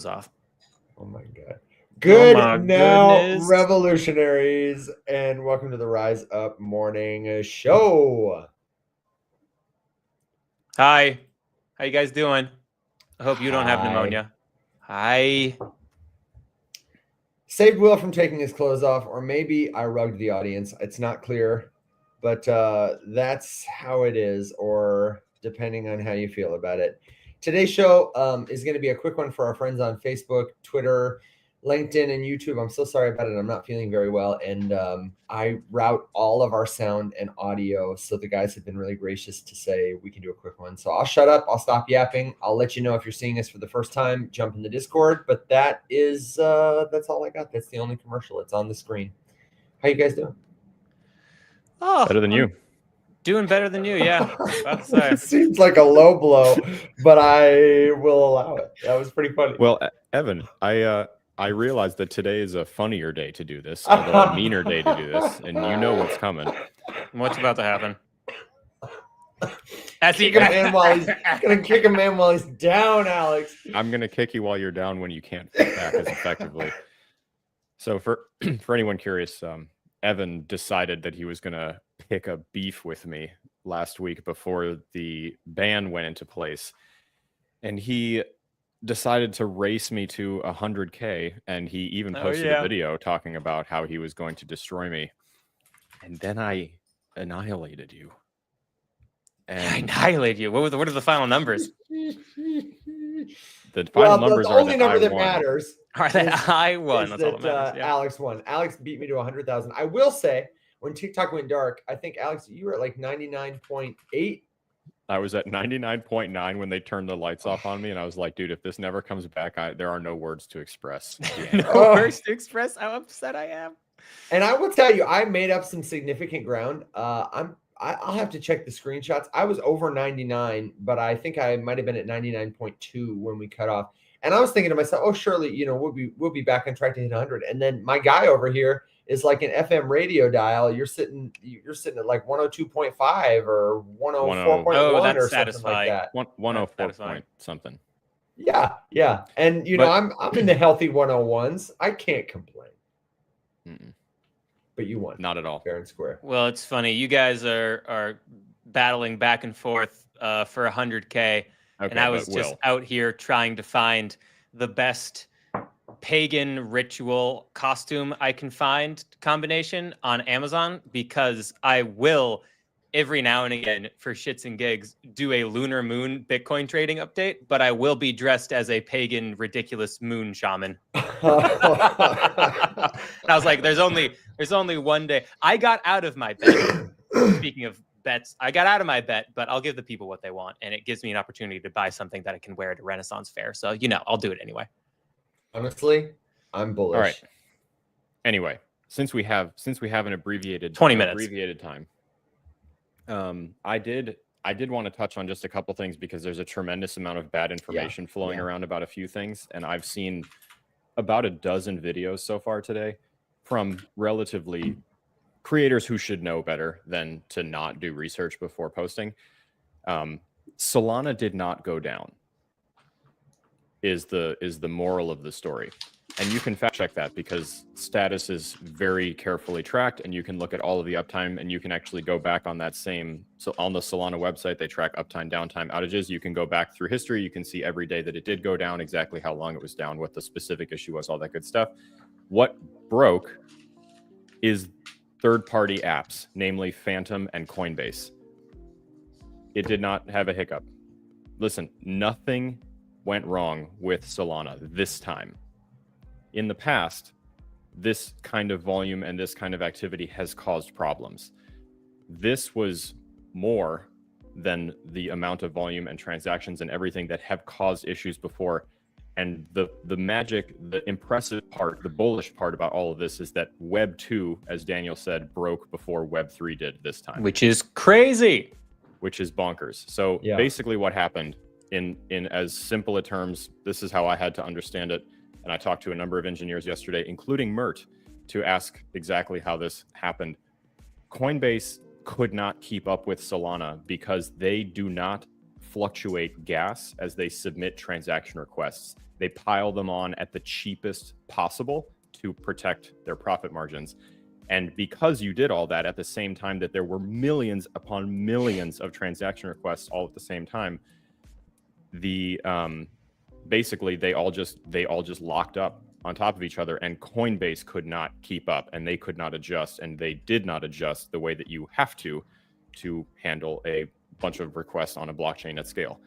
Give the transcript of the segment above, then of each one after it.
off. Oh my god. Good my now, goodness. revolutionaries, and welcome to the Rise Up Morning Show. Hi. How you guys doing? I hope you don't have Hi. pneumonia. Hi. Saved Will from taking his clothes off, or maybe I rugged the audience. It's not clear, but that's how it is, or depending on how you feel about it. Today's show is going to be a quick one for our friends on Facebook, Twitter, LinkedIn, and YouTube. I'm so sorry about it. I'm not feeling very well, and I route all of our sound and audio. So the guys have been really gracious to say we can do a quick one. So I'll shut up. I'll stop yapping. I'll let you know if you're seeing us for the first time. Jump in the Discord. But that's all I got. That's the only commercial. It's on the screen. How you guys doing? Oh, Better than you. Doing better than you, yeah. About to say. It seems like a low blow, but I will allow it. That was pretty funny. Well, Evan, I realized that today is a funnier day to do this, although a meaner day to do this, and you know what's coming. What's about to happen? Kick a man while he's gonna kick a man while he's down, Alex. I'm gonna kick you while you're down when you can't fight back as effectively. So for anyone curious, Evan decided that he was gonna pick a beef with me last week before the ban went into place, and he decided to race me to 100K, and he even posted a video talking about how he was going to destroy me, and then I annihilated you. And annihilate you. What are the final numbers? The final numbers the are only that number I that won. All matters. right, that I won. Is That's all that that matters. Yeah. Alex won. Alex beat me to 100,000. I will say, when TikTok went dark, I think Alex, you were at like 99.8. I was at 99.9 when they turned the lights off on me, and I was like, dude, if this never comes back, there are no words to express. No words to express how upset I am. And I will tell you, I made up some significant ground. I'll have to check the screenshots. I was over 99, but I think I might have been at 99.2 when we cut off. And I was thinking to myself, oh, surely, we'll be back on track to hit 100. And then my guy over here is like an FM radio dial. You're sitting at like 102.5 or 104.1 that's or satisfying. something like that. 104 point something. Yeah. And I'm in the healthy 101s. I can't complain. Mm-mm. But you won. Not at all. Fair and square. Well, it's funny. You guys are battling back and forth for 100K. And I was just out here trying to find the best pagan ritual costume I can find combination on Amazon, because I will every now and again, for shits and gigs, do a lunar moon Bitcoin trading update, but I will be dressed as a pagan ridiculous moon shaman. And I was like, there's only one day. I got out of my bet. Speaking of bets, I got out of my bet, but I'll give the people what they want, and it gives me an opportunity to buy something that I can wear at a Renaissance fair. So, I'll do it anyway. Honestly, I'm bullish. All right. Anyway, since we have an abbreviated 20 minutes abbreviated time, I did want to touch on just a couple things, because there's a tremendous amount of bad information flowing around about a few things, and I've seen about a dozen videos so far today from relatively creators who should know better than to not do research before posting. Solana did not go down, is the moral of the story. And you can fact check that, because status is very carefully tracked, and you can look at all of the uptime, and you can actually go back on that same, so on the Solana website, they track uptime, downtime, outages. You can go back through history. You can see every day that it did go down, exactly how long it was down, what the specific issue was, all that good stuff. What broke is third-party apps, namely Phantom and Coinbase. It did not have a hiccup. Listen, nothing went wrong with Solana this time. In the past, this kind of volume and this kind of activity has caused problems. This was more than the amount of volume and transactions and everything that have caused issues before. And the magic, the impressive part, the bullish part about all of this is that Web 2, as Daniel said, broke before Web 3 did this time. Which is crazy. Which is bonkers. So basically what happened, in as simple a terms, this is how I had to understand it. And I talked to a number of engineers yesterday, including Mert, to ask exactly how this happened. Coinbase could not keep up with Solana because they do not fluctuate gas as they submit transaction requests. They pile them on at the cheapest possible to protect their profit margins. And because you did all that at the same time that there were millions upon millions of transaction requests all at the same time, the basically they all just locked up on top of each other, and Coinbase could not keep up, and they could not adjust, and they did not adjust the way that you have to handle a bunch of requests on a blockchain at scale.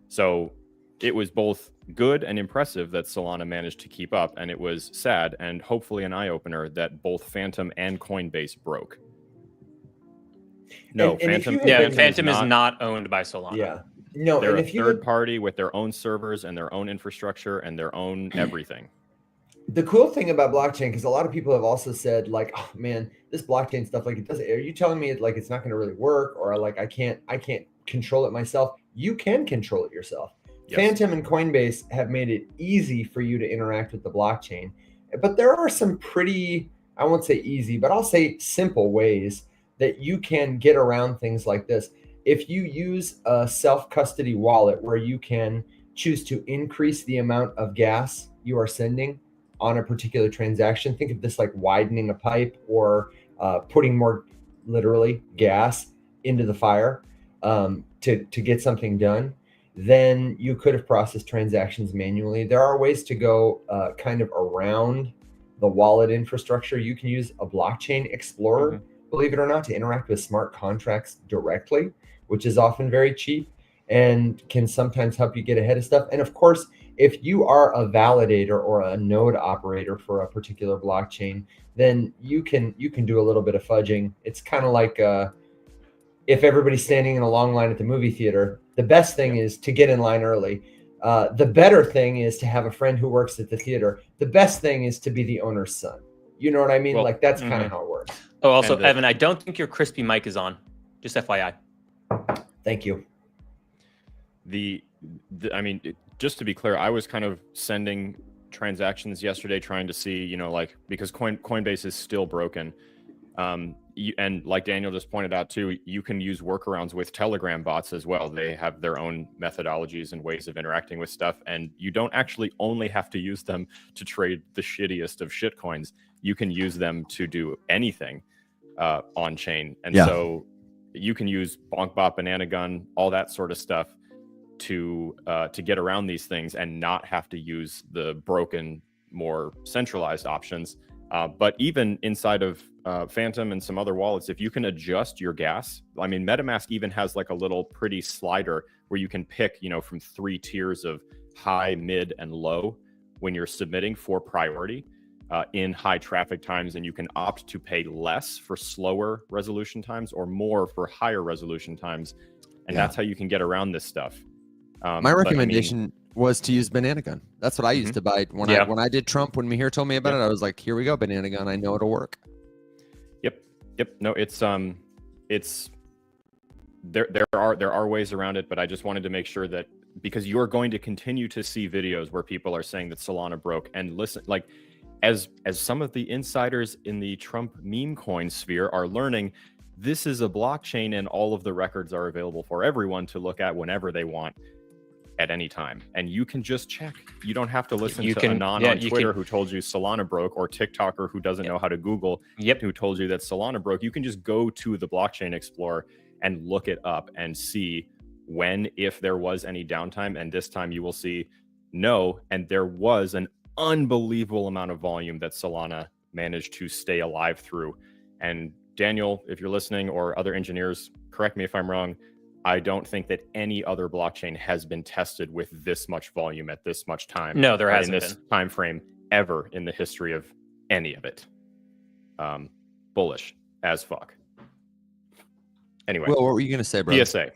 So it was both good and impressive that Solana managed to keep up, and it was sad and hopefully an eye-opener that both Phantom and Coinbase broke. No, Phantom is not owned by Solana. Yeah. No, they're a third party with their own servers and their own infrastructure and their own everything. The cool thing about blockchain, because a lot of people have also said, like, oh man, this blockchain stuff, like, it doesn't, are you telling me like it's not going to really work, or like I can't control it myself? You can control it yourself. Yes. Phantom and Coinbase have made it easy for you to interact with the blockchain, but there are some pretty, I won't say easy, but I'll say simple ways that you can get around things like this. If you use a self-custody wallet where you can choose to increase the amount of gas you are sending on a particular transaction, think of this like widening a pipe or putting more, literally, gas into the fire to get something done, then you could have processed transactions manually. There are ways to go kind of around the wallet infrastructure. You can use a blockchain explorer, believe it or not, to interact with smart contracts directly, which is often very cheap and can sometimes help you get ahead of stuff. And of course, if you are a validator or a node operator for a particular blockchain, then you can do a little bit of fudging. It's kind of like if everybody's standing in a long line at the movie theater, the best thing is to get in line early. The better thing is to have a friend who works at the theater. The best thing is to be the owner's son. You know what I mean? Well, like that's kind of how it works. Oh, also, Evan, I don't think your crispy mic is on. Just FYI. Thank you. I mean, just to be clear, I was kind of sending transactions yesterday trying to see, you know, like, because Coinbase is still broken. And like Daniel just pointed out too, you can use workarounds with Telegram bots as well. They have their own methodologies and ways of interacting with stuff, and you don't actually only have to use them to trade the shittiest of shit coins. You can use them to do anything on chain. And so you can use BonkBot, Banana Gun, all that sort of stuff to get around these things and not have to use the broken, more centralized options. But even inside of Phantom and some other wallets, if you can adjust your gas, I mean, MetaMask even has like a little pretty slider where you can pick, you know, from 3 tiers of high, mid, and low when you're submitting for priority in high traffic times, and you can opt to pay less for slower resolution times or more for higher resolution times. And that's how you can get around this stuff. My recommendation was to use Banana Gun. That's what I used to buy when I did Trump. When Mihir told me about it, I was like, "Here we go, Banana Gun. I know it'll work." Yep. No, it's there are ways around it, but I just wanted to make sure that, because you're going to continue to see videos where people are saying that Solana broke, and listen, like as some of the insiders in the Trump meme coin sphere are learning, this is a blockchain and all of the records are available for everyone to look at whenever they want, at any time, and you can just check. You don't have to listen to Anon on Twitter who told you Solana broke, or TikToker who doesn't know how to Google who told you that Solana broke. You can just go to the blockchain explorer and look it up and see when, if there was any downtime, and this time you will see no, and there was an unbelievable amount of volume that Solana managed to stay alive through. And Daniel, if you're listening, or other engineers, correct me if I'm wrong, I don't think that any other blockchain has been tested with this much volume at this much time. No, there hasn't in this time frame ever in the history of any of it. Bullish as fuck. Anyway, well, what were you gonna say, bro? PSA.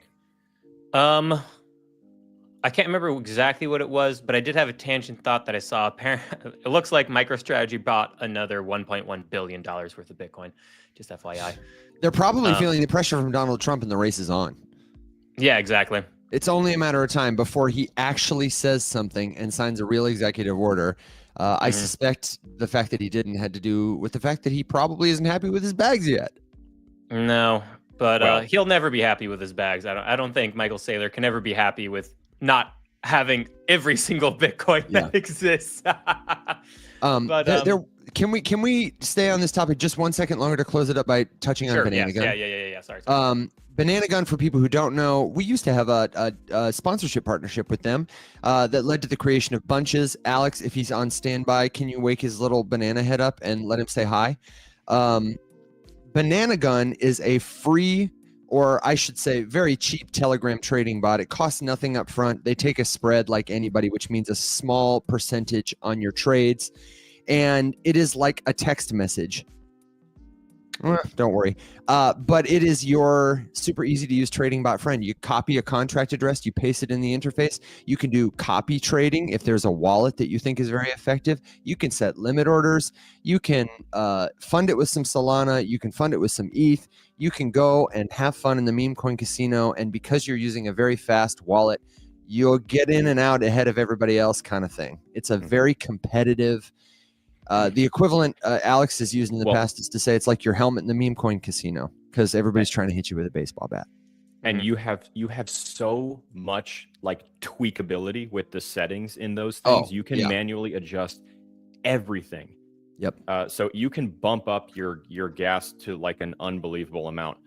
I can't remember exactly what it was, but I did have a tangent thought that I saw. It looks like MicroStrategy bought another $1.1 billion worth of Bitcoin. Just FYI. They're probably feeling the pressure from Donald Trump, and the race is on. Yeah, exactly. It's only a matter of time before he actually says something and signs a real executive order. I suspect the fact that he didn't had to do with the fact that he probably isn't happy with his bags yet. No, But he'll never be happy with his bags. I don't think Michael Saylor can ever be happy with not having every single Bitcoin that exists. Can we stay on this topic just 1 second longer to close it up by touching on Banana Gun? Yeah. Sorry. Banana Gun, for people who don't know, we used to have a sponsorship partnership with them that led to the creation of Bunches. Alex, if he's on standby, can you wake his little banana head up and let him say hi? Banana Gun is a free, or I should say very cheap Telegram trading bot. It costs nothing up front. They take a spread like anybody, which means a small percentage on your trades. And it is like a text message. Don't worry. But it is your super easy to use trading bot friend. You copy a contract address, you paste it in the interface. You can do copy trading if there's a wallet that you think is very effective. You can set limit orders. You can fund it with some Solana. You can fund it with some ETH. You can go and have fun in the meme coin casino. And because you're using a very fast wallet, you'll get in and out ahead of everybody else kind of thing. It's a very competitive. The equivalent Alex has used in the past is to say it's like your helmet in the meme coin casino because everybody's trying to hit you with a baseball bat. And you have so much like tweakability with the settings in those things. You can manually adjust everything. Yep. So you can bump up your gas to like an unbelievable amount.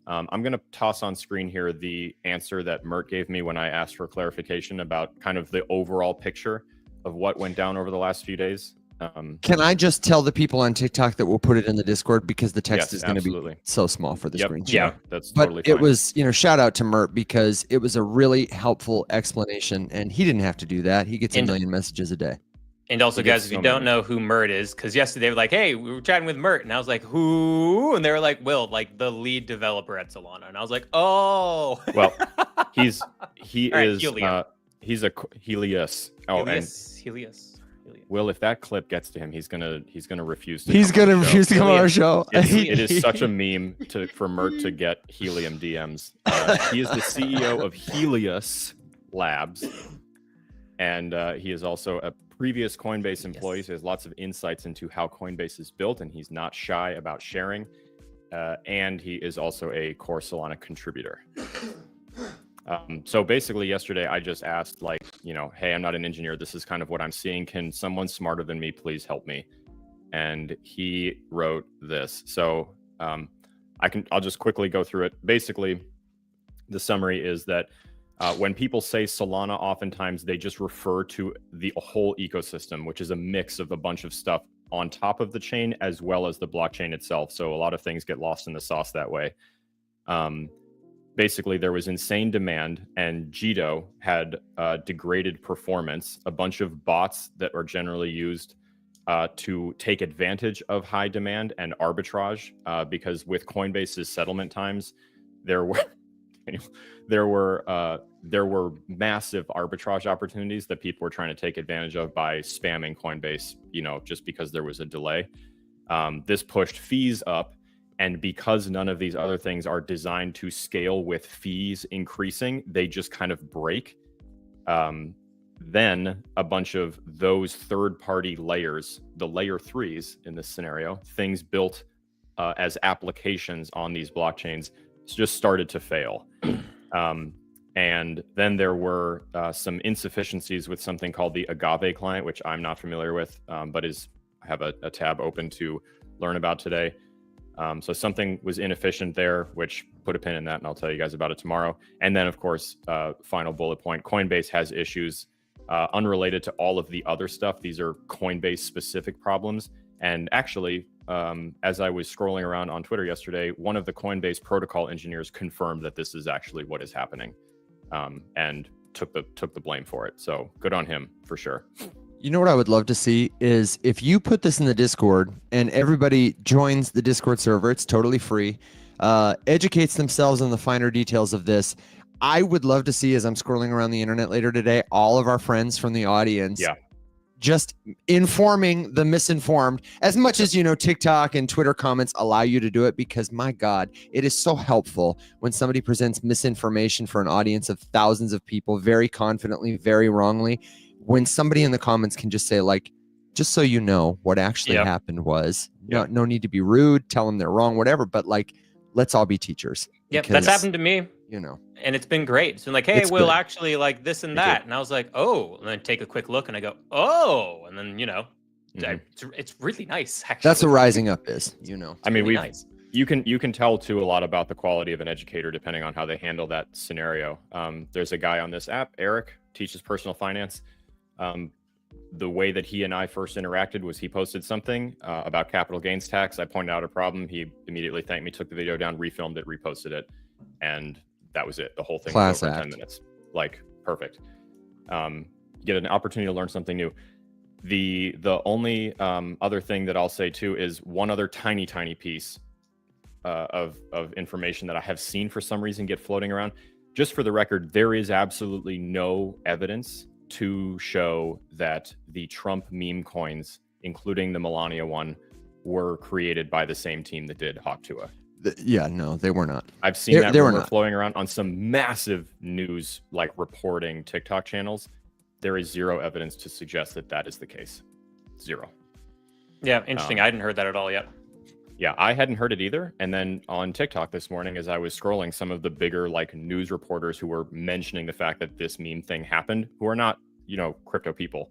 I'm going to toss on screen here the answer that Mert gave me when I asked for clarification about kind of the overall picture of what went down over the last few days. Can I just tell the people on TikTok that we'll put it in the Discord because the text is going to be so small for the screen share. Yeah, that's totally fine. It was, shout out to Mert because it was a really helpful explanation and he didn't have to do that. He gets a million messages a day. And also, guys, if you don't know who Mert is, because yesterday they were like, hey, we were chatting with Mert. And I was like, who? And they were like, Will, like the lead developer at Solana. And I was like, oh. Well, he's a Helios. Helios. Will, if that clip gets to him, he's gonna refuse to. He's gonna refuse to come on our show. It is such a meme for Mert to get helium DMs. He is the CEO of Helios Labs, and he is also a previous Coinbase employee. So he has lots of insights into how Coinbase is built, and he's not shy about sharing. And he is also a core Solana contributor. So basically yesterday I just asked hey, I'm not an engineer. This is kind of what I'm seeing. Can someone smarter than me please help me? And he wrote this. So I'll just quickly go through it. Basically, the summary is that when people say Solana, oftentimes they just refer to the whole ecosystem, which is a mix of a bunch of stuff on top of the chain as well as the blockchain itself. So a lot of things get lost in the sauce that way. Basically, there was insane demand, and Jito had degraded performance. A bunch of bots that are generally used to take advantage of high demand and arbitrage, because with Coinbase's settlement times, there were massive arbitrage opportunities that people were trying to take advantage of by spamming Coinbase, just because there was a delay. This pushed fees up. And because none of these other things are designed to scale with fees increasing, they just kind of break. Then a bunch of those third-party layers, the layer 3s in this scenario, things built as applications on these blockchains, just started to fail. And then there were some insufficiencies with something called the Agave client, which I'm not familiar with, but I have a tab open to learn about today. So something was inefficient there, which put a pin in that, and I'll tell you guys about it tomorrow. And then, of course, final bullet point, Coinbase has issues unrelated to all of the other stuff. These are Coinbase-specific problems. And actually, as I was scrolling around on Twitter yesterday, one of the Coinbase protocol engineers confirmed that this is actually what is happening, and took the blame for it. So good on him, for sure. You know what I would love to see is if you put this in the Discord and everybody joins the Discord server, it's totally free, educates themselves on the finer details of this. I would love to see, as I'm scrolling around the internet later today, all of our friends from the audience just informing the misinformed, as much as, TikTok and Twitter comments allow you to do it, because my God, it is so helpful when somebody presents misinformation for an audience of thousands of people very confidently, very wrongly. When somebody in the comments can just say, just so you know, what actually happened was, no need to be rude, tell them they're wrong, whatever, but let's all be teachers. Yep, that's happened to me. And it's been great. It's been like, hey, we'll actually like this and that. And I was like, oh, and then take a quick look and I go, oh, and then, it's really nice, actually. That's what rising up is, I mean, really nice. You can tell too a lot about the quality of an educator depending on how they handle that scenario. There's a guy on this app, Eric, teaches personal finance. The way that he and I first interacted was he posted something about capital gains tax. I pointed out a problem. He immediately thanked me, took the video down, refilmed it, reposted it, and that was it. The whole thing was over in 10 minutes. Like, perfect. Get an opportunity to learn something new. The only other thing that I'll say too is one other tiny piece of information that I have seen for some reason get floating around. Just for the record, there is absolutely no evidence to show that the Trump meme coins, including the Melania one, were created by the same team that did Hawk Tuah. Yeah, no, they were not. I've seen that rumor flowing around on some massive news, like reporting TikTok channels. There is zero evidence to suggest that that is the case. Zero. Yeah, interesting. I hadn't heard that at all yet. Yeah, I hadn't heard it either. And then on TikTok this morning, as I was scrolling, some of the bigger like news reporters who were mentioning the fact that this meme thing happened, who are not, crypto people,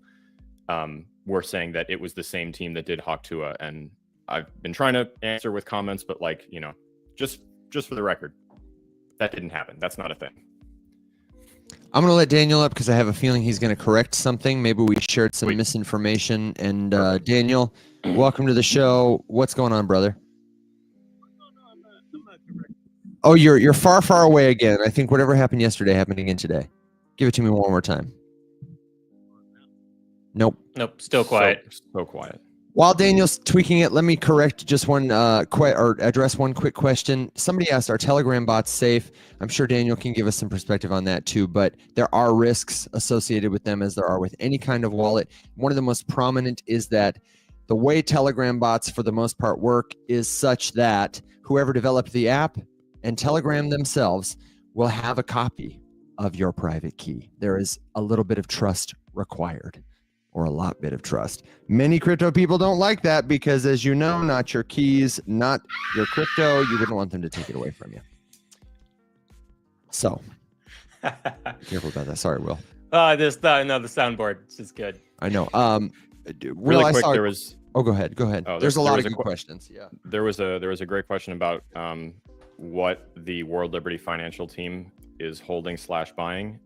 were saying that it was the same team that did Hawk Tuah. And I've been trying to answer with comments, but like, just for the record, that didn't happen. That's not a thing. I'm going to let Daniel up because I have a feeling he's going to correct something. Maybe we shared some misinformation. And Daniel, welcome to the show. What's going on, brother? Oh, you're far away again. I think whatever happened yesterday happened again today. Give it to me one more time. Nope. Still quiet. So quiet. While Daniel's tweaking it, let me correct just one or address one quick question. Somebody asked, are Telegram bots safe? I'm sure Daniel can give us some perspective on that too, but there are risks associated with them as there are with any kind of wallet. One of the most prominent is that the way Telegram bots for the most part work is such that whoever developed the app and Telegram themselves will have a copy of your private key. There is a little bit of trust required. Or a lot bit of trust. Many crypto people don't like that because, as you know, not your keys, not your crypto. You wouldn't want them to take it away from you. So, be careful about that. Sorry, Will. The soundboard. It's just good. I know. Really quick, there was. Oh, go ahead. Oh, there's a lot of good questions. Yeah. There was a great question about what the World Liberty Financial team is holding / buying.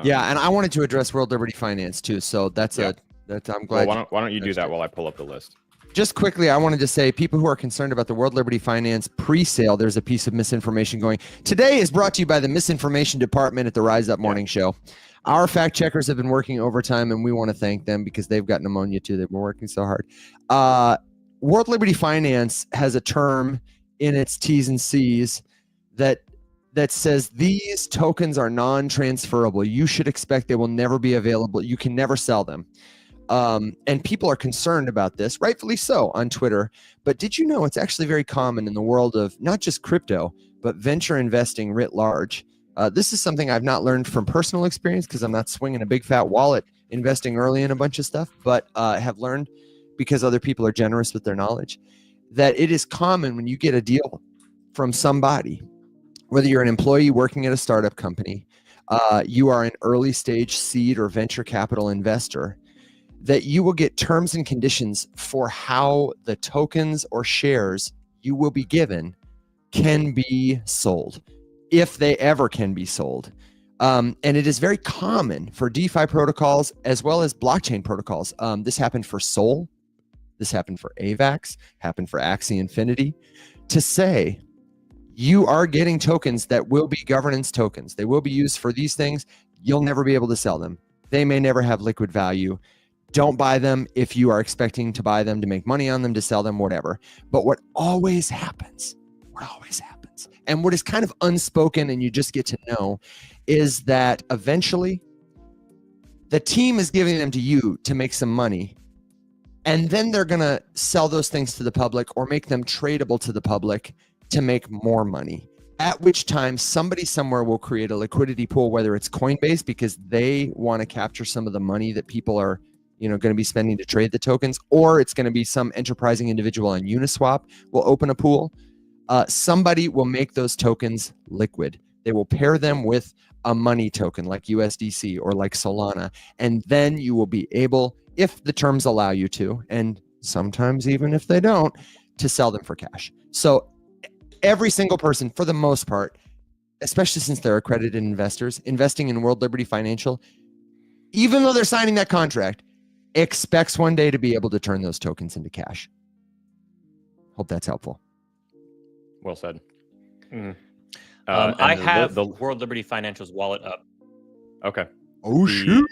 Yeah, and I wanted to address World Liberty Finance too. So I'm glad. Well, why don't you do that while I pull up the list? Just quickly, I wanted to say, people who are concerned about the World Liberty Finance pre-sale, there's a piece of misinformation going. Today is brought to you by the Misinformation Department at the Rise Up Morning Show. Our fact checkers have been working overtime, and we want to thank them because they've got pneumonia too. They've been working so hard. World Liberty Finance has a term in its T's and C's that says these tokens are non-transferable. You should expect they will never be available. You can never sell them. And people are concerned about this, rightfully so, on Twitter. But did you know it's actually very common in the world of not just crypto, but venture investing writ large? This is something I've not learned from personal experience because I'm not swinging a big fat wallet investing early in a bunch of stuff, but have learned because other people are generous with their knowledge, that it is common when you get a deal from somebody, whether you're an employee working at a startup company, you are an early stage seed or venture capital investor, that you will get terms and conditions for how the tokens or shares you will be given can be sold, if they ever can be sold. And it is very common for DeFi protocols as well as blockchain protocols. This happened for Sol, this happened for AVAX, happened for Axie Infinity, to say, you are getting tokens that will be governance tokens. They will be used for these things. You'll never be able to sell them. They may never have liquid value. Don't buy them if you are expecting to buy them to make money on them, to sell them, whatever. But what always happens, and what is kind of unspoken and you just get to know, is that eventually the team is giving them to you to make some money. And then they're going to sell those things to the public or make them tradable to the public to make more money, at which time somebody somewhere will create a liquidity pool, whether it's Coinbase because they want to capture some of the money that people are going to be spending to trade the tokens, or it's going to be some enterprising individual on Uniswap will open a pool. somebody will make those tokens liquid. They will pair them with a money token like USDC or like Solana, and then you will be able, if the terms allow you to, and sometimes even if they don't, to sell them for cash. So every single person, for the most part, especially since they're accredited investors, investing in World Liberty Financial, even though they're signing that contract, expects one day to be able to turn those tokens into cash. Hope that's helpful. Well said. I have the World Liberty Financial's wallet up. Okay. Oh, shoot.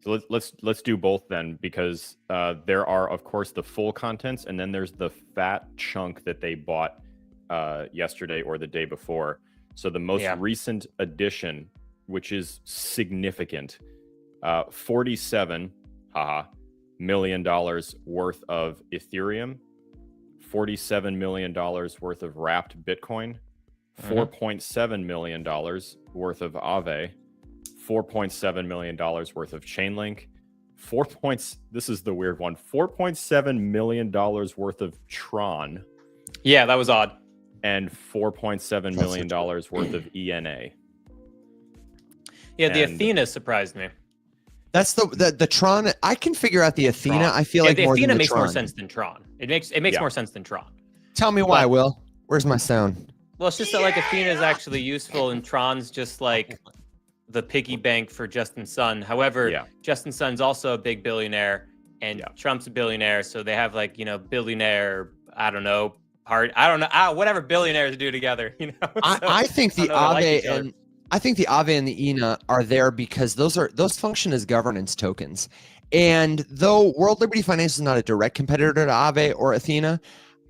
So let's do both then, because there are, of course, the full contents, and then there's the fat chunk that they bought yesterday or the day before. So the most recent addition, which is significant, $47 million worth of Ethereum, $47 million worth of wrapped Bitcoin, $4.7 million worth of Aave, $4.7 million worth of Chainlink, this is the weird one, $4.7 million worth of Tron. Yeah, that was odd. And $4.7 million worth of ENA. Yeah, the Athena surprised me. That's the Tron. I can figure out the Athena. Tron. I feel like the more Athena than the makes Tron. more sense than Tron. It makes more sense than Tron. Tell me why, Will. Where's my sound? Well, it's just that like Athena is actually useful, and Tron's just like the piggy bank for Justin Sun. However, Justin Sun's also a big billionaire, and Trump's a billionaire, so they have like billionaire. I don't know. Whatever billionaires do together. I think the Aave and the ENA are there because those function as governance tokens. And though World Liberty Financial is not a direct competitor to Aave or Athena,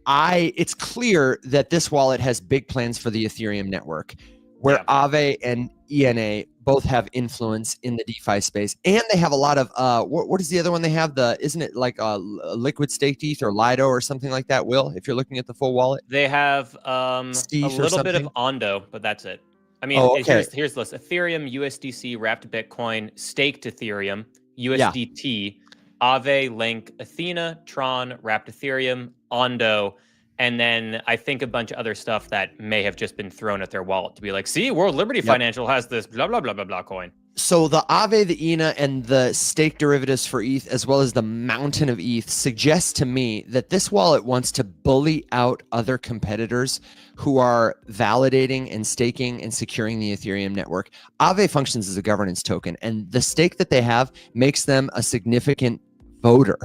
it's clear that this wallet has big plans for the Ethereum network, where Aave and ENA both have influence in the DeFi space, and they have a lot of what is the other one they have? Isn't it like a liquid staked ETH or Lido or something like that? Will, if you're looking at the full wallet, they have a little bit of Ondo, but that's it. I mean, here's the list: Ethereum, USDC, wrapped Bitcoin, staked Ethereum, USDT, Aave, Link, Athena, Tron, wrapped Ethereum, Ondo. And then I think a bunch of other stuff that may have just been thrown at their wallet to be like, see, World Liberty Financial has this blah, blah, blah, blah, blah coin. So the Aave, the ENA, and the stake derivatives for ETH, as well as the mountain of ETH, suggests to me that this wallet wants to bully out other competitors who are validating and staking and securing the Ethereum network. Aave functions as a governance token, and the stake that they have makes them a significant voter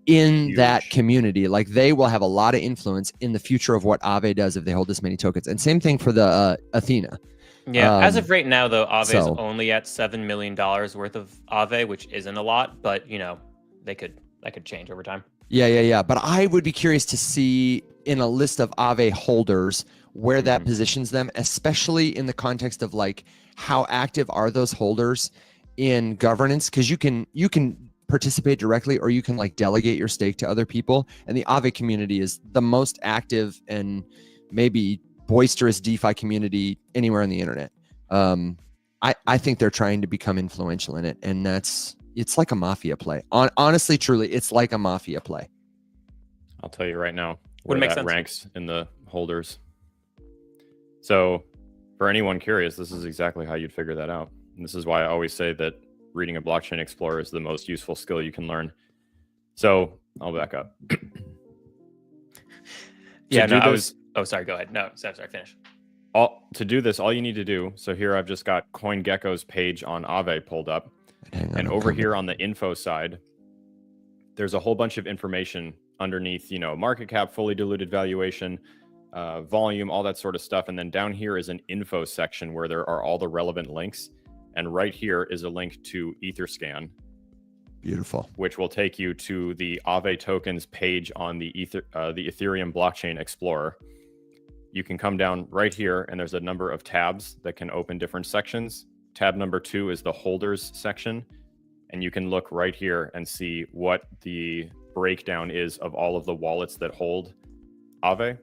in that community. Like, they will have a lot of influence in the future of what Aave does if they hold this many tokens. And same thing for the Athena. Yeah, as of right now, though, Aave is only at $7 million worth of Aave, which isn't a lot, but that could change over time. Yeah. But I would be curious to see in a list of Aave holders where that positions them, especially in the context of like how active are those holders in governance, because you can participate directly, or you can like delegate your stake to other people. And the Aave community is the most active and maybe boisterous DeFi community anywhere on the internet. I think they're trying to become influential in it, and it's like a mafia play. Honestly, truly, it's like a mafia play. I'll tell you right now where that ranks in the holders. So for anyone curious, this is exactly how you'd figure that out. And this is why I always say that reading a blockchain explorer is the most useful skill you can learn. So I'll back up. Oh, sorry. Go ahead. No, sorry. Finish. To do this, all you need to do. So here I've just got CoinGecko's page on Aave pulled up, and over here on the info side, there's a whole bunch of information underneath. Market cap, fully diluted valuation, volume, all that sort of stuff. And then down here is an info section where there are all the relevant links. And right here is a link to Etherscan. Beautiful. Which will take you to the Aave tokens page on the Ethereum blockchain explorer. You can come down right here, and there's a number of tabs that can open different sections. Tab number 2 is the holders section. And you can look right here and see what the breakdown is of all of the wallets that hold Aave.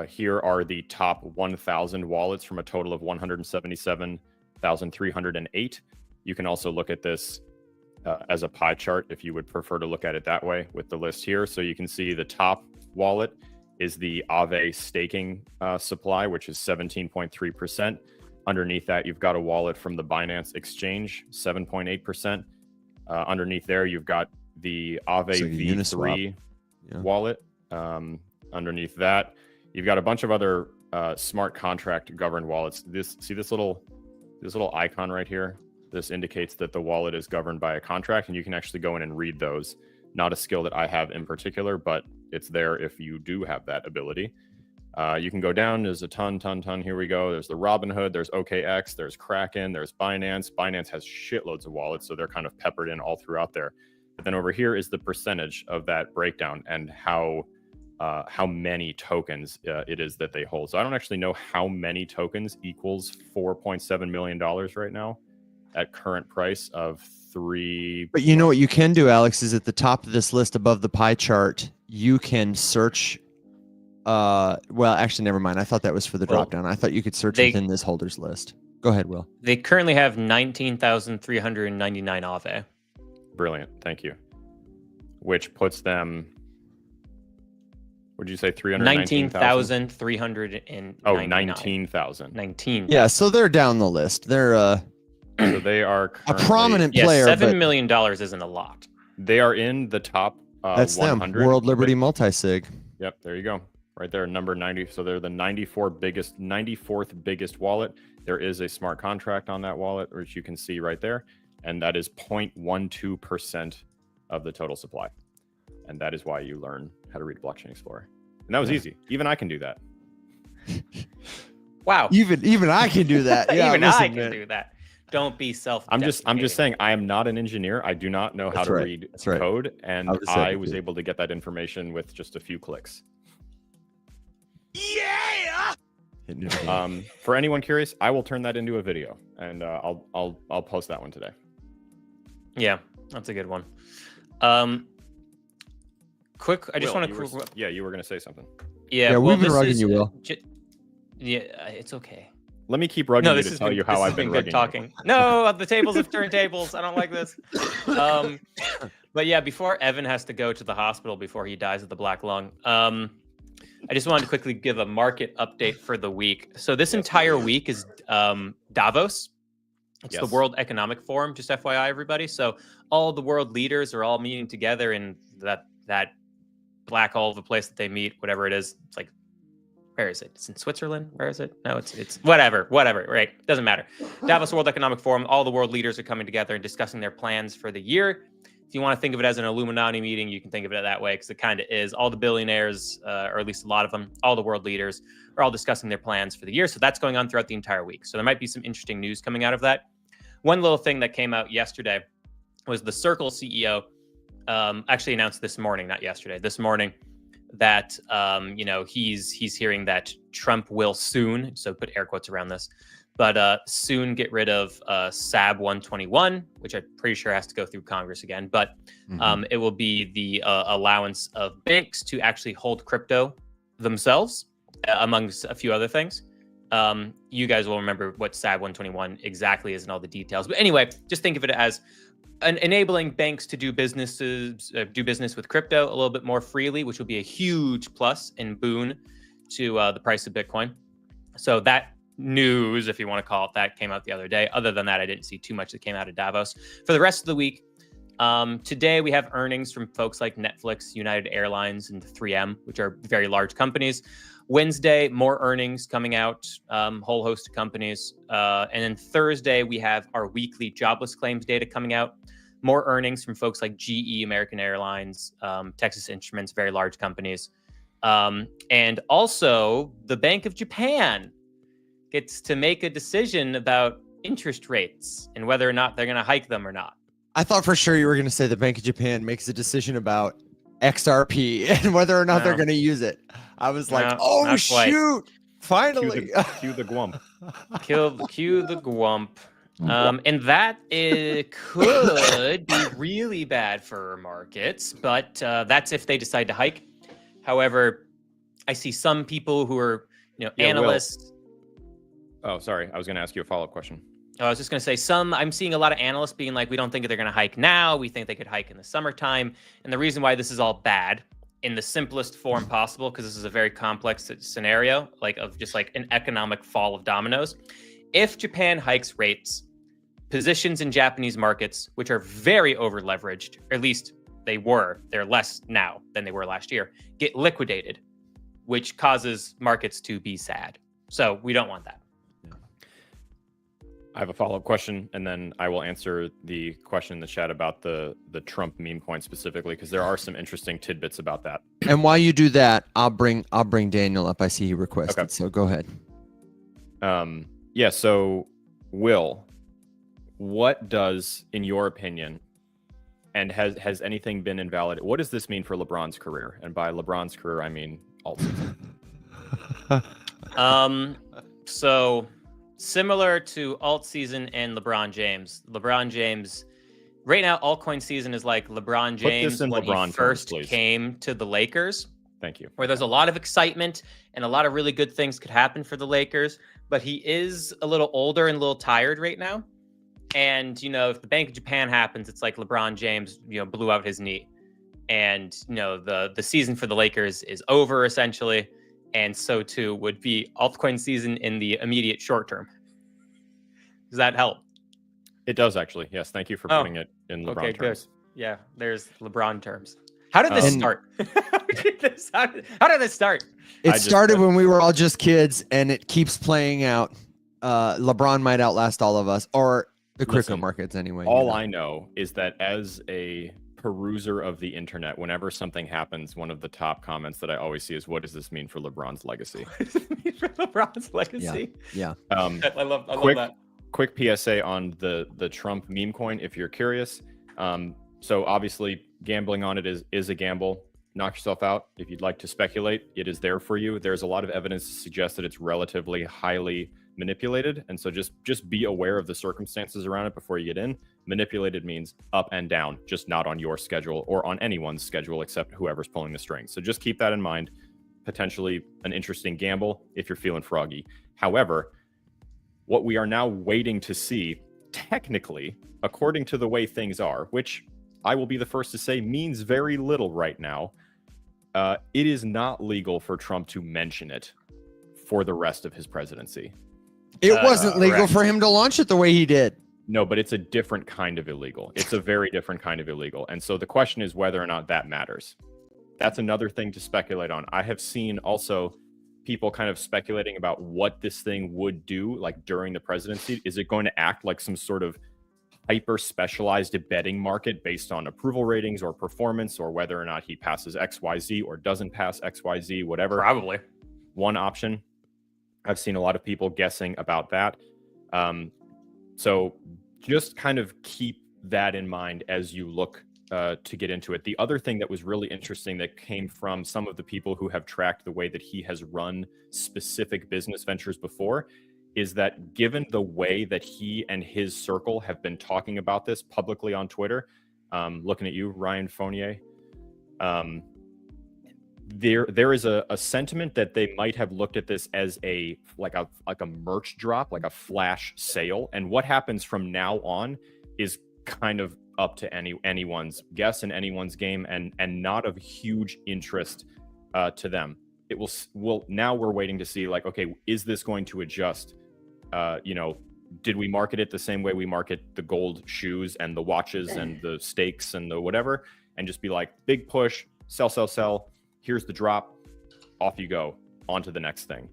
Here are the top 1,000 wallets from a total of 177,308. You can also look at this as a pie chart if you would prefer to look at it that way with the list here. So you can see the top wallet is the Aave staking supply, which is 17.3%. Underneath that, you've got a wallet from the Binance Exchange, 7.8%. Underneath there, you've got the Aave V3 wallet. Underneath that, you've got a bunch of other smart contract governed wallets. This little icon right here. This indicates that the wallet is governed by a contract, and you can actually go in and read those. Not a skill that I have in particular, but it's there if you do have that ability. You can go down. There's a ton. Here we go. There's the Robinhood. There's OKX. There's Kraken. There's Binance. Binance has shitloads of wallets, so they're kind of peppered in all throughout there. But then over here is the percentage of that breakdown and how many tokens it is that they hold. So I don't actually know how many tokens equals $4.7 million right now at current price of 3. But you know what you can do, Alex, is at the top of this list above the pie chart, you can search. Well, actually, never mind. I thought that was for the drop down. I thought you could search within this holders list. Go ahead, Will. They currently have 19,399 Aave. Brilliant. Thank you. Which puts them, would you say 319,000? 19,399. Oh, 19,000. 19. Yeah, so they're down the list. They're so they are a prominent Yeah, player. $7 million isn't a lot. They are in the top that's 100. them. World Liberty Multisig. Yep, there you go. Right there, number 90. So they're the 94th biggest wallet. There is a smart contract on that wallet, which you can see right there. And that is 0.12% of the total supply. And that is why you learn how to read Blockchain Explorer. And that was easy. Even I can do that. Wow. Even I can do that. Yeah, even I can do that. Don't be I'm just saying I am not an engineer. I do not know how to read code, and I was able to get that information with just a few clicks. Yeah. For anyone curious, I will turn that into a video, and I'll post that one today. Yeah, that's a good one. Quick, I just want to. Yeah, you were going to say something. Yeah, we've been rugging you, Will. Yeah, it's okay. Let me keep rugging you to tell you how I've been rugging talking. No, the tables have turned tables. I don't like this. But yeah, before Evan has to go to the hospital before he dies of the black lung, I just wanted to quickly give a market update for the week. So this entire week is Davos. It's the World Economic Forum, just FYI, everybody. So all the world leaders are all meeting together in that black hole of a place that they meet, whatever it is. It's like, where is it? It's in Switzerland. Where is it? No, it's whatever, right? Doesn't matter. Davos World Economic Forum, all the world leaders are coming together and discussing their plans for the year. If you want to think of it as an Illuminati meeting, you can think of it that way, because it kind of is. All the billionaires, or at least a lot of them, all the world leaders are all discussing their plans for the year. So that's going on throughout the entire week. So there might be some interesting news coming out of that. One little thing that came out yesterday was the Circle CEO actually announced this morning, not yesterday, this morning, that he's hearing that Trump will soon, so put air quotes around this, but soon get rid of SAB 121, which I'm pretty sure has to go through Congress again. But it will be the allowance of banks to actually hold crypto themselves, amongst a few other things. You guys will remember what SAB 121 exactly is and all the details. But anyway, just think of it as enabling banks to do business with crypto a little bit more freely, which will be a huge plus and boon to the price of Bitcoin. So that news, if you want to call it that, came out the other day. Other than that, I didn't see too much that came out of Davos. For the rest of the week, today we have earnings from folks like Netflix, United Airlines, and 3M, which are very large companies. Wednesday, more earnings coming out, whole host of companies. And then Thursday, we have our weekly jobless claims data coming out. More earnings from folks like GE, American Airlines, Texas Instruments, very large companies. And also, the Bank of Japan gets to make a decision about interest rates and whether or not they're going to hike them or not. I thought for sure you were going to say the Bank of Japan makes a decision about XRP and whether or not they're going to use it. I was like, oh, shoot. Finally. Cue the Gwump. Cue the Gwump. And that could be really bad for markets, but that's if they decide to hike. However, I see some people who are, analysts. Oh, sorry. I was going to ask you a follow-up question. I was just going to say I'm seeing a lot of analysts being like, we don't think they're going to hike now. We think they could hike in the summertime. And the reason why this is all bad in the simplest form possible, because this is a very complex scenario, like of just like an economic fall of dominoes. If Japan hikes rates, positions in Japanese markets, which are very over leveraged, or at least they're less now than they were last year, get liquidated, which causes markets to be sad. So we don't want that. I have a follow-up question, and then I will answer the question in the chat about the Trump meme coin specifically, because there are some interesting tidbits about that. And while you do that, I'll bring Daniel up. I see he requested, Okay. So go ahead. Yeah. So, Will, what does, in your opinion, and has anything been invalidated? What does this mean for LeBron's career? And by LeBron's career, I mean alt season. So similar to alt season and LeBron James, right now, altcoin season is like LeBron James when he first came to the Lakers. Thank you. Where there's a lot of excitement and a lot of really good things could happen for the Lakers, but he is a little older and a little tired right now. And, if the Bank of Japan happens, it's like LeBron James, blew out his knee. And, the season for the Lakers is over essentially. And so too would be altcoin season in the immediate short term. Does that help? It does actually. Yes. Thank you for putting it in LeBron terms. Good. Yeah. There's LeBron terms. How did this start? How did this start? It started when we were all just kids, and it keeps playing out. LeBron might outlast all of us, or the crypto markets anyway. All I know is that as a peruser of the internet, whenever something happens, one of the top comments that I always see is, "What does this mean for LeBron's legacy?" What does it mean for LeBron's legacy? Yeah. I love that. Quick PSA on the Trump meme coin, if you're curious. So obviously, gambling on it is a gamble. Knock yourself out. If you'd like to speculate, it is there for you. There's a lot of evidence to suggest that it's relatively highly manipulated, and so just be aware of the circumstances around it before you get in. Manipulated means up and down, just not on your schedule or on anyone's schedule except whoever's pulling the strings. So just keep that in mind. Potentially an interesting gamble if you're feeling froggy. However, what we are now waiting to see, technically, according to the way things are, which I will be the first to say means very little right now, it is not legal for Trump to mention it for the rest of his presidency. It wasn't legal for him to launch it the way he did. No, but it's a different kind of illegal. It's a very different kind of illegal. And so the question is whether or not that matters. That's another thing to speculate on. I have seen also people kind of speculating about what this thing would do, like during the presidency. Is it going to act like some sort of hyper specialized betting market based on approval ratings or performance, or whether or not he passes XYZ or doesn't pass XYZ, whatever? Probably. One option. I've seen a lot of people guessing about that. So just kind of keep that in mind as you look to get into it. The other thing that was really interesting that came from some of the people who have tracked the way that he has run specific business ventures before is that given the way that he and his circle have been talking about this publicly on Twitter, looking at you, Ryan Fournier, there is a sentiment that they might have looked at this as a merch drop, like a flash sale. And what happens from now on is kind of up to anyone's guess and anyone's game, and not of huge interest to them. It will now we're waiting to see, like, okay, is this going to adjust? Did we market it the same way we market the gold shoes and the watches and the steaks and the whatever, and just be like, big push, sell. Here's the drop, off you go, on to the next thing.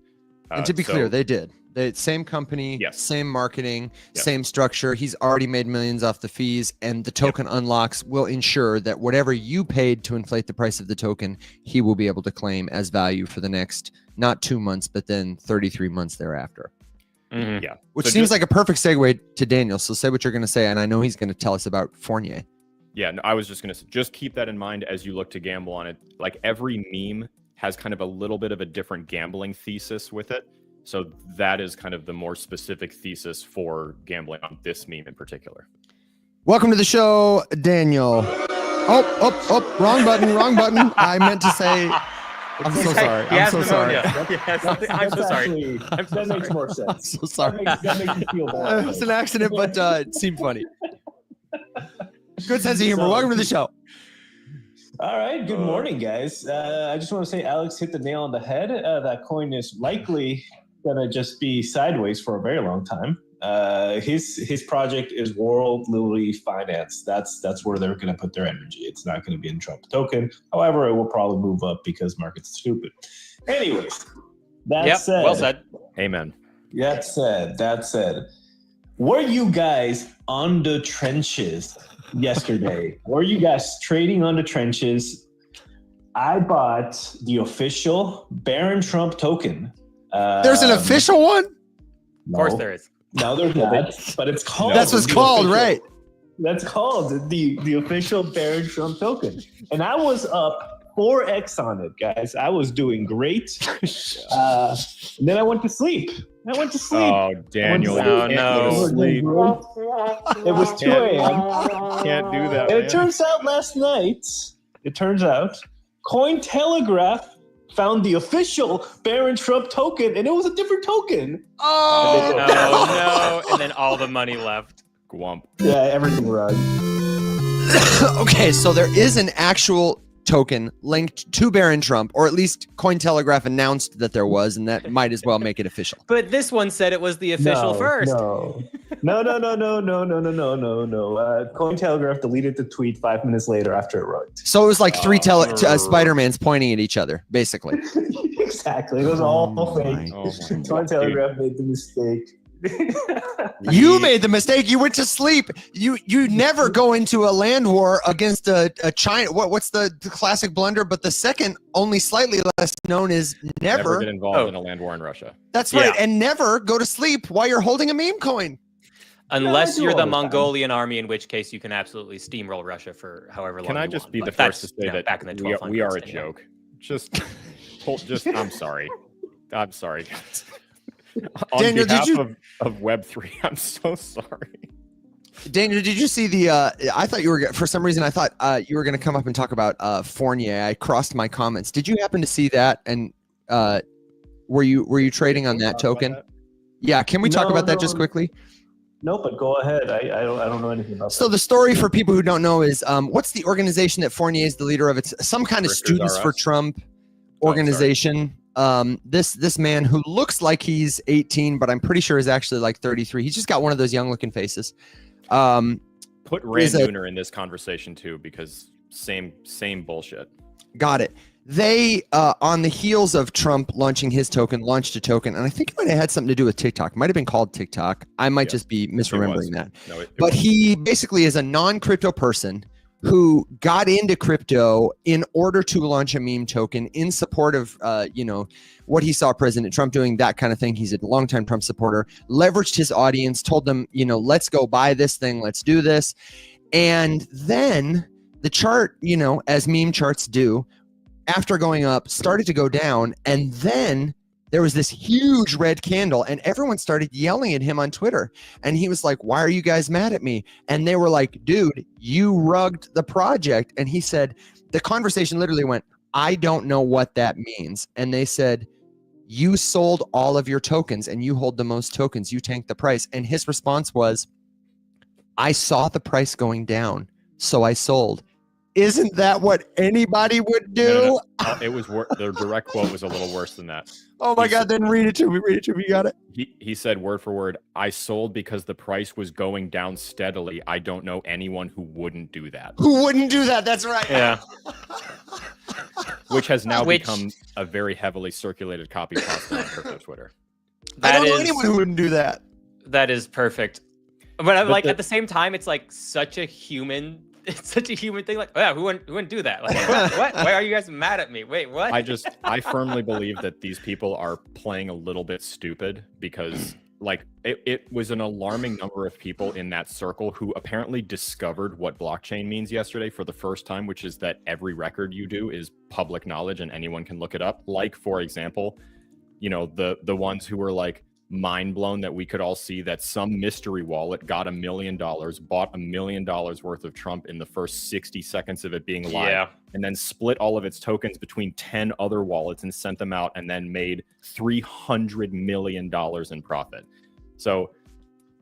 And to be clear, they did. Same company, yes. Same marketing, same structure. He's already made millions off the fees, and the token unlocks will ensure that whatever you paid to inflate the price of the token, he will be able to claim as value for the next, not 2 months, but then 33 months thereafter. Mm-hmm. Yeah. Which seems like a perfect segue to Daniel. So say what you're going to say, and I know he's going to tell us about Fournier. Yeah, no, I was just going to just keep that in mind as you look to gamble on it. Like, every meme has kind of a little bit of a different gambling thesis with it. So that is kind of the more specific thesis for gambling on this meme in particular. Welcome to the show, Daniel. Oh, wrong button. I meant to say, I'm so sorry. I'm so sorry. I'm so sorry. That makes more sense. I'm so sorry. That makes you feel better. It was an accident, but it seemed funny. Good sense of humor. Welcome to the show. All right. Good morning, guys. I just want to say Alex hit the nail on the head. That coin is likely gonna just be sideways for a very long time. His project is worldly finance. That's where they're gonna put their energy. It's not gonna be in Trump token. However, it will probably move up because market's stupid. Anyways, that said, well said. Amen. That said, were you guys on the trenches yesterday? Were you guys trading on the trenches? I bought the official Barron Trump token. There's an official one? Of course there is. No, there's not. But it's called. That's what's the called, official- right? That's called the official Barron Trump token. And I was up 4x on it, guys. I was doing great. And then I went to sleep. Oh, Daniel, No, you can't no. go to sleep. It was 2 a.m. Can't do that. And it man. turns out last night, Cointelegraph found the official Barron Trump token, and it was a different token. Oh, No. And then all the money left. Gwump. Yeah, everything wrong. okay, so there is an actual token linked to Barron Trump, or at least Cointelegraph announced that there was, and that might as well make it official. But this one said it was the official first. No. Cointelegraph deleted the tweet 5 minutes later after it wrote. So it was like three Spider-Mans pointing at each other, basically. Exactly. It was all fake. Oh my God. Cointelegraph made the mistake. You made the mistake. You went to sleep. You never go into a land war against a China. What's the classic blunder? But the second, only slightly less known, is Never never. get involved in a land war in Russia. That's right. Yeah. And never go to sleep while you're holding a meme coin. Unless I do you're all the the time. Mongolian army, in which case you can absolutely steamroll Russia for however long. Can I you just want. be But the first to that's, say you know, that back in the we are a 1200s anyway. joke? I'm sorry. I'm sorry, guys. On Daniel, did behalf you- of Web3, I'm so sorry. Daniel, did you see the? I thought you were for some reason. I thought you were going to come up and talk about Fournier. I crossed my comments. Did you happen to see that? And were you trading on that token? Yeah. Can we talk No, about that no. just quickly? No, but go ahead. I don't know anything about So that. the story for people who don't know is what's the organization that Fournier is the leader of? It's some kind of Grifters Students R for Us? Trump sorry. organization. This man who looks like he's 18, but I'm pretty sure is actually like 33. He's just got one of those young looking faces. Put Rand Is a- Nooner in this conversation too, because same bullshit. Got it. They, on the heels of Trump launching his token, launched a token, and I think it might have had something to do with TikTok. Might have been called TikTok. I might Yeah, just be It misremembering was. that. No, But he basically is a non-crypto person who got into crypto in order to launch a meme token in support of, what he saw President Trump doing, that kind of thing. He's a longtime Trump supporter, leveraged his audience, told them, let's go buy this thing, let's do this. And then the chart, as meme charts do, after going up, started to go down. And then there was this huge red candle and everyone started yelling at him on Twitter. And he was like, why are you guys mad at me? And they were like, dude, you rugged the project. And he said, the conversation literally went, I don't know what that means. And they said, you sold all of your tokens and you hold the most tokens. You tanked the price. And his response was, I saw the price going down, so I sold. Isn't that what anybody would do? No. It was the direct quote was a little worse than that. Oh my He God, said- then read it to me. Read it to me. You got it? He said word for word, I sold because the price was going down steadily. I don't know anyone who wouldn't do that. Who wouldn't do that? That's right. Yeah. Which has now Which- become a very heavily circulated copy pasta on crypto Twitter. I That don't know is anyone who wouldn't do that. that is perfect. But I'm But like the- at the same time, it's like such a human. It's such a human thing. Like, yeah, who wouldn't do that? Like, what? Why are you guys mad at me? Wait, what? I firmly believe that these people are playing a little bit stupid because like it was an alarming number of people in that circle who apparently discovered what blockchain means yesterday for the first time, which is that every record you do is public knowledge and anyone can look it up. Like, for example, the ones who were like mind blown that we could all see that some mystery wallet got $1 million, bought $1 million worth of Trump in the first 60 seconds of it being live, Yeah. and then split all of its tokens between 10 other wallets and sent them out and then made $300 million in profit. So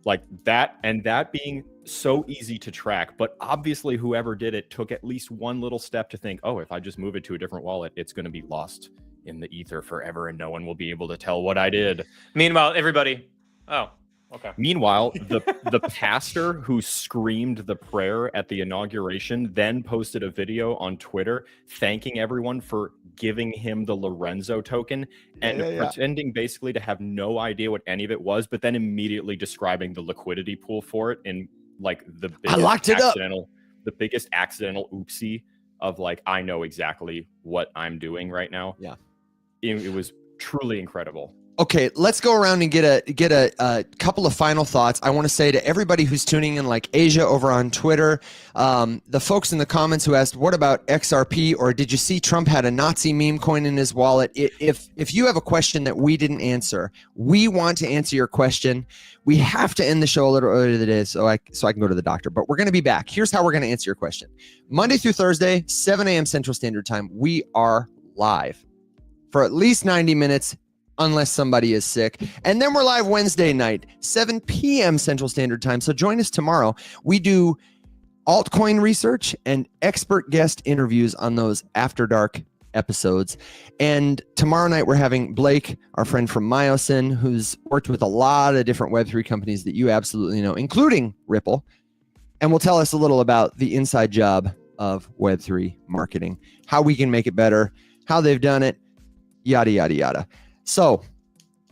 like that, and that being so easy to track. But obviously whoever did it took at least one little step to think, oh, if I just move it to a different wallet, it's going to be lost in the ether forever and no one will be able to tell what I did. Meanwhile, everybody, oh, okay. Meanwhile, the pastor who screamed the prayer at the inauguration then posted a video on Twitter thanking everyone for giving him the Lorenzo token and pretending basically to have no idea what any of it was, but then immediately describing the liquidity pool for it in like the biggest accidental oopsie of like, I know exactly what I'm doing right now. Yeah. It was truly incredible. Okay, let's go around and get a couple of final thoughts. I want to say to everybody who's tuning in, like Asia over on Twitter, the folks in the comments who asked, what about XRP, or did you see Trump had a Nazi meme coin in his wallet? If you have a question that we didn't answer, we want to answer your question. We have to end the show a little earlier today so I can go to the doctor, but we're going to be back. Here's how we're going to answer your question. Monday through Thursday, 7 a.m. Central Standard Time, we are live for at least 90 minutes. Unless somebody is sick. And then we're live Wednesday night, 7 p.m. Central Standard Time. So join us tomorrow. We do altcoin research and expert guest interviews on those After Dark episodes. And tomorrow night, we're having Blake, our friend from Myosin, who's worked with a lot of different Web3 companies that you absolutely know, including Ripple. And will tell us a little about the inside job of Web3 marketing, how we can make it better, how they've done it, yada, yada, yada. So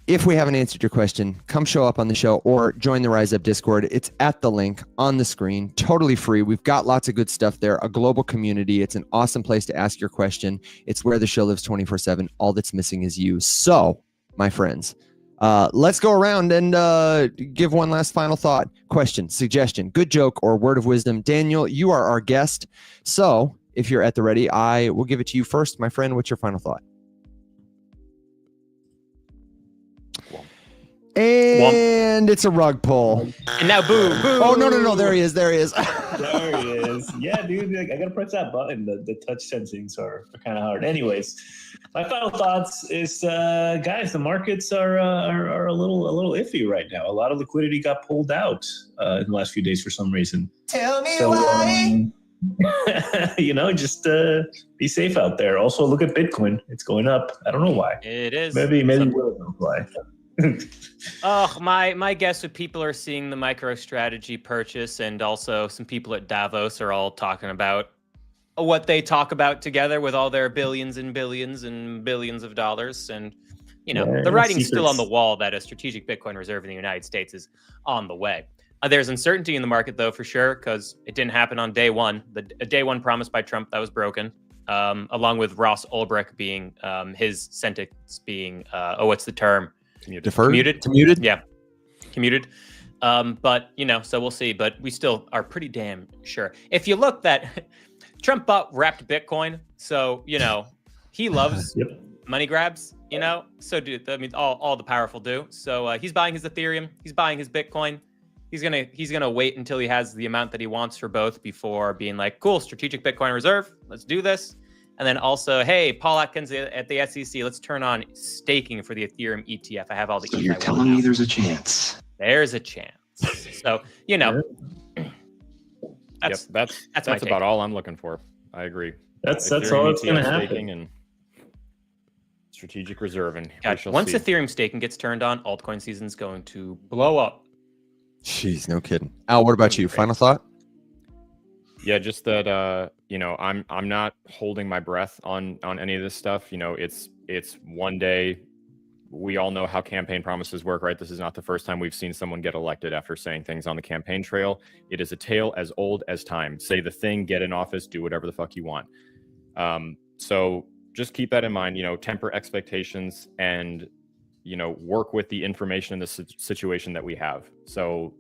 if we haven't answered your question, come show up on the show or join the Rise Up Discord. It's at the link on the screen, totally free. We've got lots of good stuff there, a global community. It's an awesome place to ask your question. It's where the show lives 24/7. All that's missing is you. So, my friends, let's go around and give one last final thought, question, suggestion, good joke, or word of wisdom. Daniel, you are our guest. So if you're at the ready, I will give it to you first. My friend, what's your final thought? And it's a rug pull. And now boo. Oh, no. There he is. There he is. Yeah, dude. Like, I got to press that button. The touch sensings are kind of hard. Anyways, my final thoughts is, guys, the markets are a little iffy right now. A lot of liquidity got pulled out in the last few days for some reason. Tell me why. Just be safe out there. Also, look at Bitcoin. It's going up. I don't know why. It is. Maybe we'll know why. My guess would people are seeing the MicroStrategy purchase, and also some people at Davos are all talking about what they talk about together with all their billions and billions and billions of dollars. And the writing's still on the wall that a strategic Bitcoin reserve in the United States is on the way. There's uncertainty in the market though, for sure, because it didn't happen on day one. The day one promise by Trump that was broken, along with Ross Ulbricht being his sentence being what's the term? Deferred? Commuted? Yeah. Commuted. But, so we'll see. But we still are pretty damn sure. If you look that Trump wrapped Bitcoin. So, he loves money grabs, so all the powerful do. So he's buying his Ethereum. He's buying his Bitcoin. He's gonna wait until he has the amount that he wants for both before being like, cool, strategic Bitcoin reserve. Let's do this. And then also, hey, Paul Atkins at the SEC, let's turn on staking for the Ethereum ETF. I have all the. So you're telling me there's a chance? There's a chance. So that's about all I'm looking for. I agree. That's all that's going to happen. And strategic reserve, and once Ethereum staking gets turned on, altcoin season's going to blow up. Jeez, no kidding. Al, what about you? Final thought? Yeah, just that I'm not holding my breath on any of this stuff. It's one day. We all know how campaign promises work, right? This is not the first time we've seen someone get elected after saying things on the campaign trail. It is a tale as old as time. Say the thing, get in office, do whatever the fuck you want. So just keep that in mind, temper expectations and, work with the information in the situation that we have. So,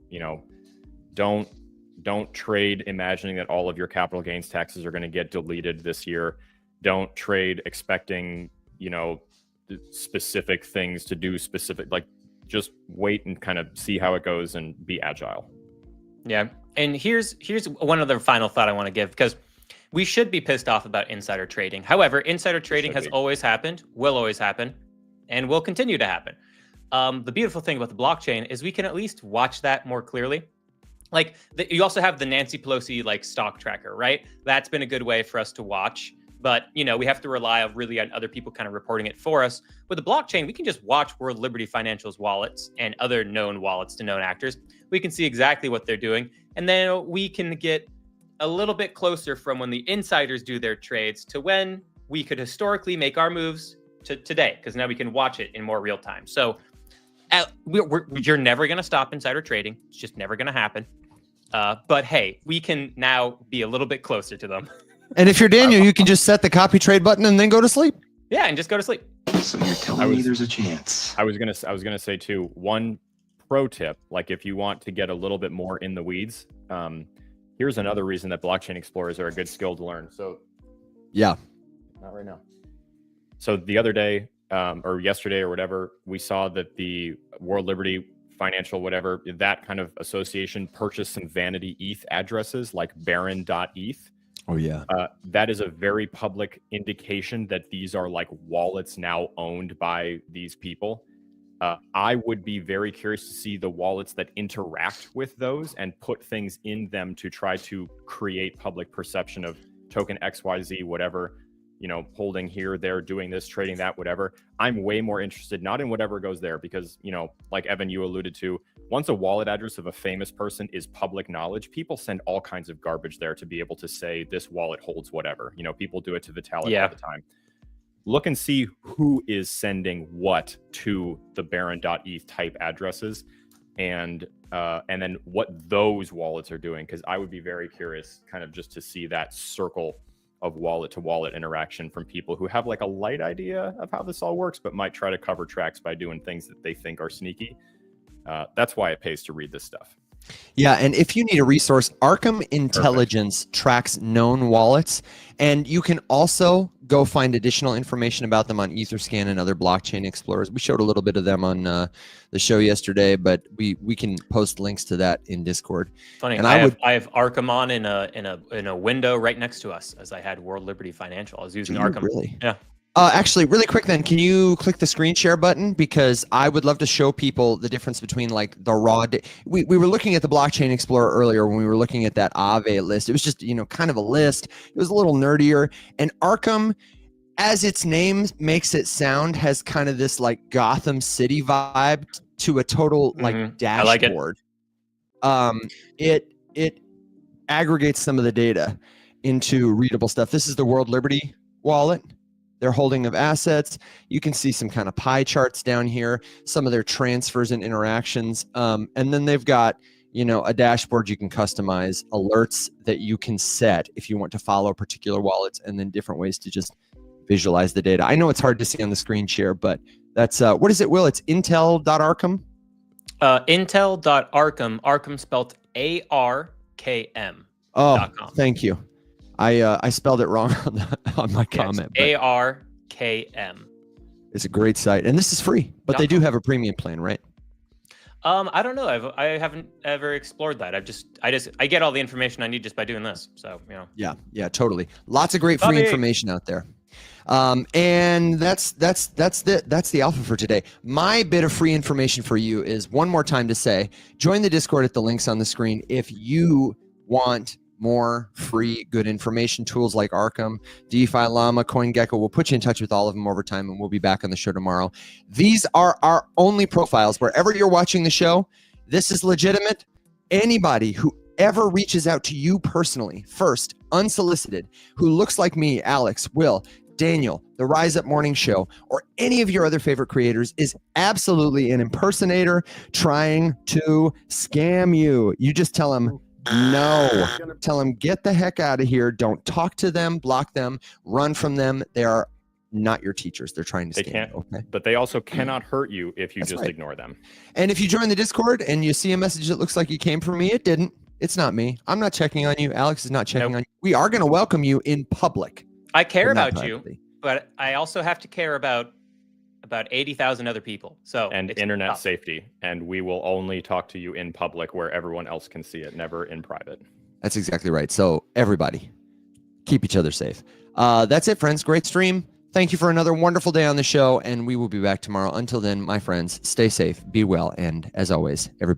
don't trade imagining that all of your capital gains taxes are going to get deleted this year. Don't trade expecting, specific things to do specific, just wait and kind of see how it goes and be agile. Yeah. And here's one other final thought I want to give, because we should be pissed off about insider trading. However, insider trading has always happened, will always happen, and will continue to happen. The beautiful thing about the blockchain is we can at least watch that more clearly. Like you also have the Nancy Pelosi like stock tracker, right? That's been a good way for us to watch. But, you know, we have to rely really on other people kind of reporting it for us. With the blockchain, we can just watch World Liberty Financial's wallets and other known wallets to known actors. We can see exactly what they're doing. And then we can get a little bit closer from when the insiders do their trades to when we could historically make our moves to today, because now we can watch it in more real time. So you're never going to stop insider trading. It's just never going to happen. But hey, we can now be a little bit closer to them. And if you're Daniel, you can just set the copy trade button and then go to sleep. Yeah, and just go to sleep. So you're telling me there's a chance. I was gonna say too, one pro tip, like if you want to get a little bit more in the weeds, here's another reason that blockchain explorers are a good skill to learn. So Yeah. not right now. So the other day, or yesterday or whatever, we saw that the World Liberty Financial, whatever, that kind of association purchased some vanity ETH addresses like Baron.eth. Oh, yeah. That is a very public indication that these are like wallets now owned by these people. I would be very curious to see the wallets that interact with those and put things in them to try to create public perception of token XYZ, whatever, you know, holding here, there, doing this, trading that, whatever. I'm way more interested, not in whatever goes there, because, you know, like Evan, you alluded to, once a wallet address of a famous person is public knowledge, people send all kinds of garbage there to be able to say this wallet holds whatever. You know, people do it to Vitalik all the time. Look and see who is sending what to the Baron.eth type addresses, and then what those wallets are doing, because I would be very curious kind of just to see that circle of wallet to wallet interaction from people who have like a light idea of how this all works, but might try to cover tracks by doing things that they think are sneaky. That's why it pays to read this stuff. Yeah, and if you need a resource, Arkham Intelligence tracks known wallets, and you can also go find additional information about them on Etherscan and other blockchain explorers. We showed a little bit of them on the show yesterday, but we can post links to that in Discord. Funny, and I have Arkham on in a window right next to us, as I had World Liberty Financial. I was using Arkham. Really? Yeah. Actually, really quick then, can you click the screen share button? Because I would love to show people the difference between like the raw we were looking at the Blockchain Explorer earlier when we were looking at that Aave list. It was just, you know, kind of a list. It was a little nerdier. And Arkham, as its name makes it sound, has kind of this like Gotham City vibe to a total like dashboard. I like it. It aggregates some of the data into readable stuff. This is the World Liberty wallet. Their holding of assets. You can see some kind of pie charts down here, some of their transfers and interactions. And then they've got, you know, a dashboard you can customize, alerts that you can set if you want to follow particular wallets, and then different ways to just visualize the data. I know it's hard to see on the screen share, but that's, what is it, Will? It's intel.arkham? Intel.arkham, Arkham spelled ARKM. Oh, thank you. I spelled it wrong on my comment. ARKM. It's a great site, and this is free, but they do have a premium plan, right? I don't know. I haven't ever explored that. I get all the information I need just by doing this. So, you know. Yeah, totally. Lots of great free information out there. And that's the alpha for today. My bit of free information for you is one more time to say, join the Discord at the links on the screen if you want more free good information tools like Arkham, DeFi Llama, CoinGecko. We'll put you in touch with all of them over time, and we'll be back on the show tomorrow. These are our only profiles. Wherever you're watching the show, this is legitimate. Anybody who ever reaches out to you personally, first, unsolicited, who looks like me, Alex, Will, Daniel, the Rise Up Morning Show, or any of your other favorite creators is absolutely an impersonator trying to scam you. You just tell them, no. Tell them, get the heck out of here. Don't talk to them, block them, run from them. They are not your teachers. They're trying to scam you, okay? But they also cannot hurt you if you just ignore them. And if you join the Discord and you see a message that looks like it came from me, it didn't. It's not me. I'm not checking on you. Alex is not checking on you. We are going to welcome you in public. I care about you, but I also have to care about 80,000 other people. So and internet safety, and we will only talk to you in public where everyone else can see it, never in private. That's exactly right. So everybody, keep each other safe. That's it, friends. Great stream. Thank you for another wonderful day on the show, and we will be back tomorrow. Until then, my friends, stay safe, be well, and as always, everybody.